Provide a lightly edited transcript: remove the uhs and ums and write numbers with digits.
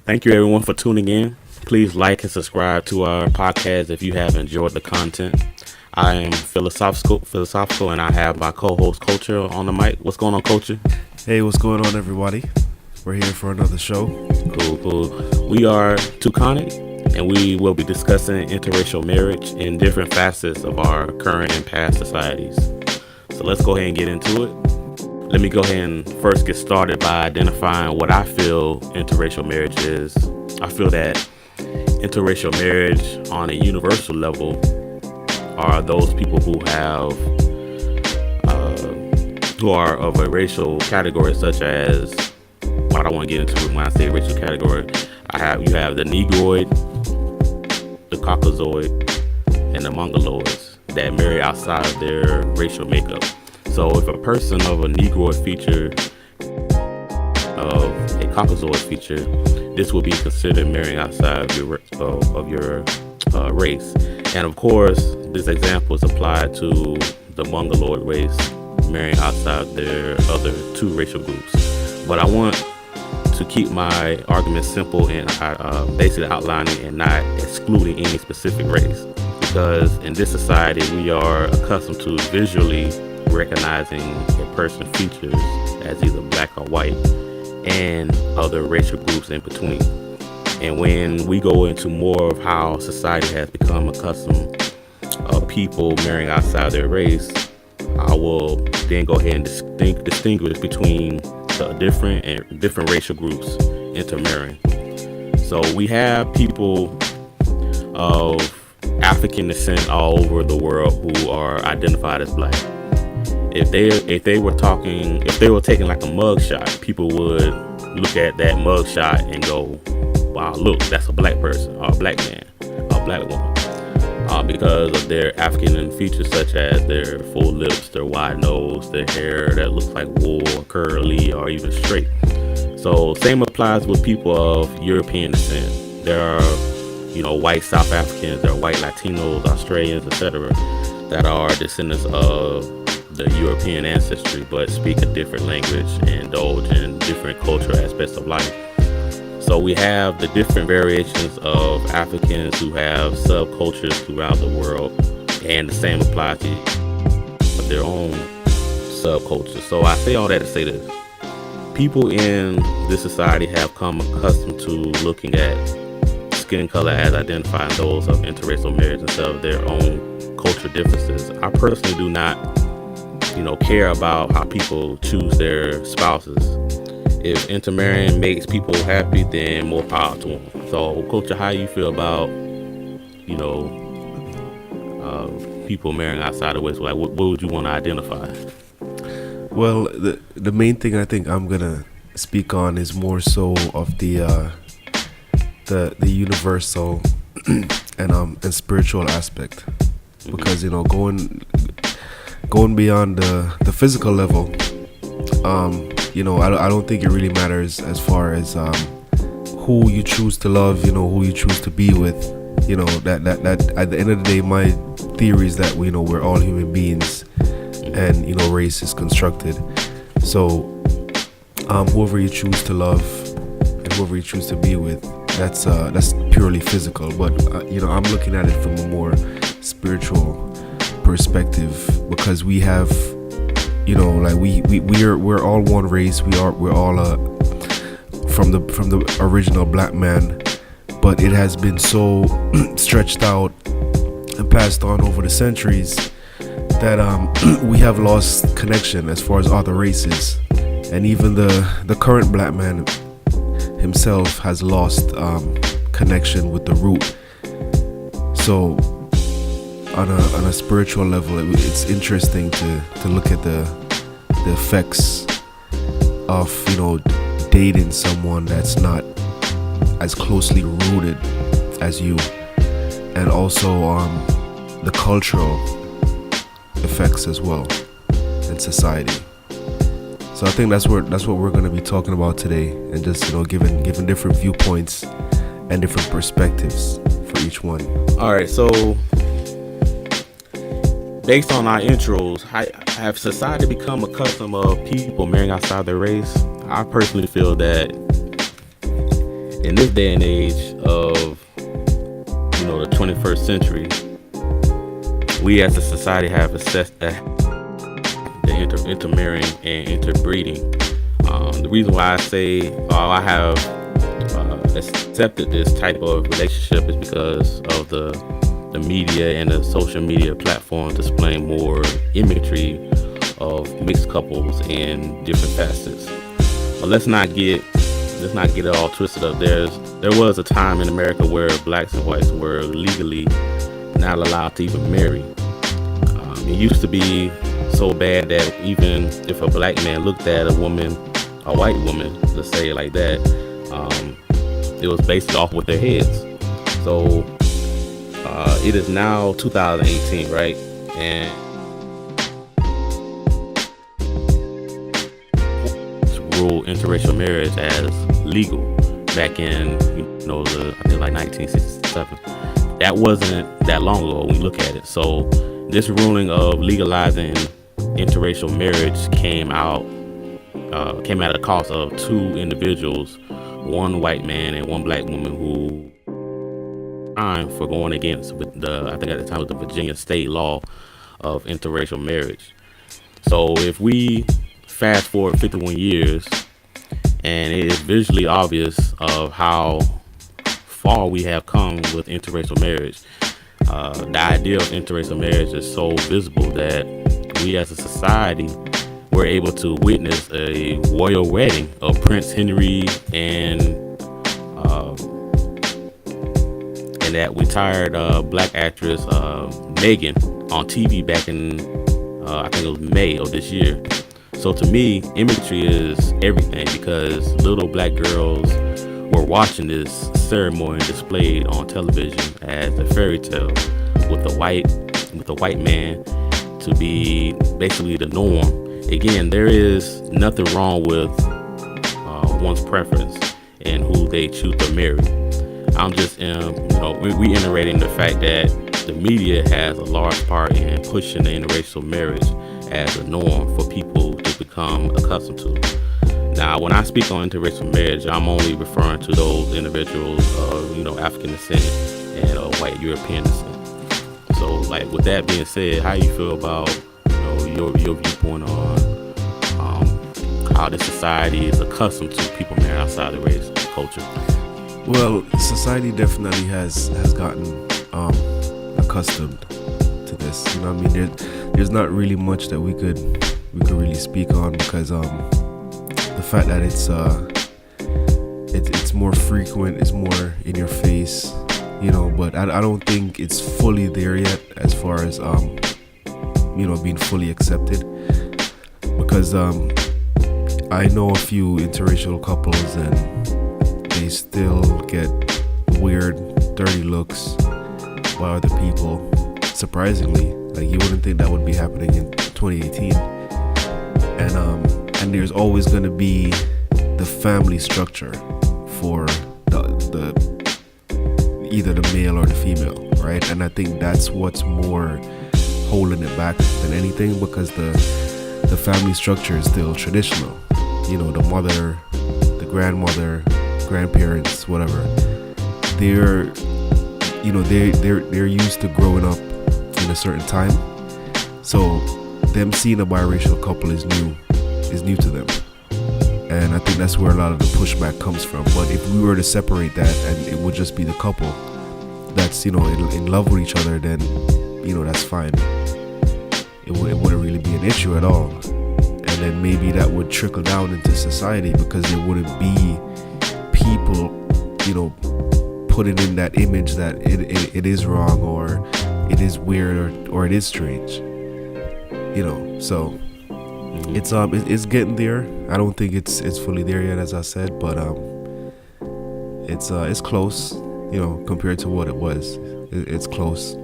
Thank you everyone for tuning in. Please like and subscribe to our podcast if you have enjoyed the content. I am philosophical, and I have my co-host Culture on the mic. What's going on, Culture? Hey, what's going on, everybody? We're here for another show. Cool. We are Iiconic, and we will be discussing interracial marriage in different facets of our current and past societies. So let's go ahead and get into it. Let me go ahead and first get started by identifying what I feel interracial marriage is. I feel that interracial marriage on a universal level are those people who are of a racial category, such as what I want to get into when I say racial category. You have the Negroid, the Caucasoid, and the Mongoloids that marry outside of their racial makeup. So if a person of a Negroid feature, of a Caucasoid feature, this will be considered marrying outside of your race. And of course, this example is applied to the Mongoloid race marrying outside their other two racial groups. But I want to keep my argument simple and basically outlining and not excluding any specific race, because in this society we are accustomed to visually recognizing a person's features as either black or white and other racial groups in between. And when we go into more of how society has become accustomed of people marrying outside their race, I will then go ahead and distinguish between the different racial groups intermarrying. So we have people of African descent all over the world who are identified as black. If they were taking like a mug shot, people would look at that mug shot and go, wow, look, that's a black person, or a black man, or a black woman, because of their African features, such as their full lips, their wide nose, their hair that looks like wool, curly, or even straight. So same applies with people of European descent. There are, white South Africans, there are white Latinos, Australians, etc., that are descendants of the European ancestry, but speak a different language and indulge in different cultural aspects of life. So we have the different variations of Africans who have subcultures throughout the world, and the same applies to their own subcultures. So I say all that to say this: people in this society have come accustomed to looking at skin color as identifying those of interracial marriage instead of their own cultural differences. I personally do not care about how people choose their spouses. If intermarrying makes people happy, then more power to them. So, Culture, how you feel about, people marrying outside the West? Like, what would you want to identify? Well, the main thing I think I'm gonna speak on is more so of the universal and spiritual aspect, because going beyond the physical level, I don't think it really matters as far as who you choose to love, who you choose to be with. That at the end of the day, my theory is that we're all human beings, and race is constructed. So whoever you choose to love and whoever you choose to be with, that's purely physical. But I'm looking at it from a more spiritual perspective, because we have we're all one race. We're all from the original black man, but it has been so stretched out and passed on over the centuries that we have lost connection as far as other races, and even the current black man himself has lost connection with the root. So on a spiritual level, it's interesting to look at the effects of dating someone that's not as closely rooted as you, and also the cultural effects as well in society. So I think that's what we're going to be talking about today, and just giving different viewpoints and different perspectives for each one. All right, so based on our intros, have society become accustomed of people marrying outside their race? I personally feel that in this day and age of the 21st century, we as a society have assessed that the intermarrying and interbreeding. The reason why I say I have accepted this type of relationship is because of the media and the social media platform displaying more imagery of mixed couples in different facets. But let's not get it all twisted up. There was a time in America where blacks and whites were legally not allowed to even marry. It used to be so bad that even if a black man looked at a white woman, to say it like that, it was based off with their heads. So it is now 2018, right? And rule interracial marriage as legal back in I think like 1967. That wasn't that long ago when we look at it. So this ruling of legalizing interracial marriage came at a cost of two individuals, one white man and one black woman, who for going against I think at the time it was the Virginia state law of interracial marriage. So if we fast forward 51 years, and it is visually obvious of how far we have come with interracial marriage. The idea of interracial marriage is so visible that we as a society were able to witness a royal wedding of Prince Henry and that retired black actress Megan on TV back in I think it was May of this year. So to me, imagery is everything, because little black girls were watching this ceremony displayed on television as a fairy tale, with a white man to be basically the norm. Again, there is nothing wrong with one's preference and who they choose to marry. I'm just reiterating the fact that the media has a large part in pushing the interracial marriage as a norm for people to become accustomed to. Now, when I speak on interracial marriage, I'm only referring to those individuals of African descent and white European descent. So, like, with that being said, how you feel about your viewpoint on how this society is accustomed to people marrying outside the race culture? Well, society definitely has gotten accustomed to this. There's not really much that we could really speak on, because the fact that it's more frequent, it's more in your face, but I don't think it's fully there yet as far as being fully accepted, because I know a few interracial couples and they still get weird, dirty looks by other people. Surprisingly, like, you wouldn't think that would be happening in 2018. And there's always going to be the family structure for the either the male or the female, right? And I think that's what's more holding it back than anything, because the family structure is still traditional. The mother, the grandmother, grandparents, whatever, they're used to growing up in a certain time, so them seeing a biracial couple is new to them, and I think that's where a lot of the pushback comes from. But if we were to separate that and it would just be the couple that's in love with each other, then that's fine. It wouldn't really be an issue at all, and then maybe that would trickle down into society, because there wouldn't be people putting in that image that it is wrong, or it is weird, or it is strange, so it's getting there. I don't think it's fully there yet, as I said, but it's close, compared to what it was. It's close.